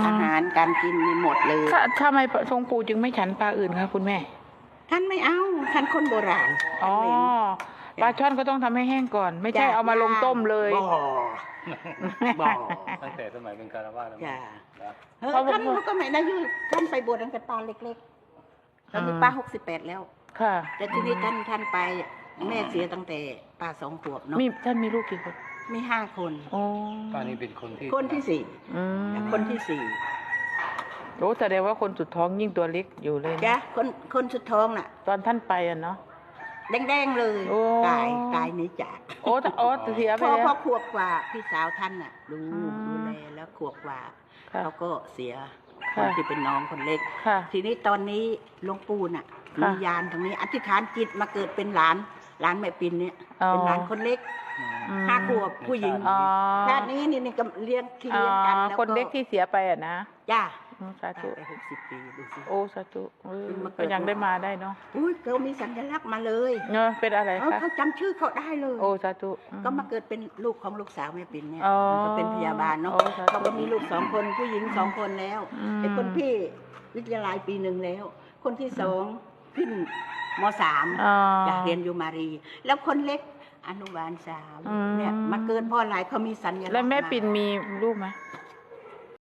อาหารการกินนี่หมดเลยทำไมทรงปู่จึงไม่ฉันปลาอื่นคะคุณแม่ท่านไม่เอาท่านคนโบราณอ๋อปลาช่อนก็ต้องทำให้แห้งก่อนไม่ใช่เอามาลงต้มเลยบ่ตั้งแต่สมัยเป็นคารวาสแล้วท่านก็ไม่ได้ยุ่งท่านไปบวชตั้งแต่ปลาเล็กๆตอนนี้ปลา68แล้วค่ะแต่ทีนี้ท่านไปแม่เสียตั้งแต่ปลา2 ขวบเนาะท่านมีลูกกี่คนมี5 คนป้านี่เป็นคนที่คนที่4โอ้แสดงว่าคนสุดท้องยิ่งตัวเล็กอยู่เลยจ้ะคนสุดท้องน่ะตอนท่านไปเนาะแดงๆเลยตายนี้จากโอ้เสียไปแล้วพอขวบกว่าพี่สาวท่านน่ะดูแลแล้วขวบกว่าเขาก็เสียคนที่เป็นน้องคนเล็กทีนี้ตอนนี้หลวงปู่น่ะมียานตรงนี้อธิษฐานจิตมาเกิดเป็นหลานแม่ปิ่นเนี่ยเป็นหลานคนเล็ก5 ขวบผู้หญิงชาตินี้นี่ก็เลี้ยงที่เลี้ยงกันแล้วคนเล็กที่เสียไปนะจ้าสาธุไป60 ปีดูสิโอ้สาธุก็ยังได้มาได้เนาะอุ้ยเขามีสัญลักษณ์มาเลยเป็นอะไรคะเขาจำชื่อเขาได้เลยโอ้สาธุก็มาเกิดเป็นลูกของลูกสาวแม่ปิ่นเนี่ยก็เป็นพยาบาลเนาะเขาก็มีลูก2 คนผู้หญิง2 คนแล้วไอ้คนพี่วิทยาลัยปี 1แล้วคนที่2ขึ้นม.3อยากเรียนอยู่มารีแล้วคนเล็กอนุบาล3เนี่ยมาเกินพ่อหลายเขามีสัญลักษณ์แล้วแม่ปิ่นมีลูกไหม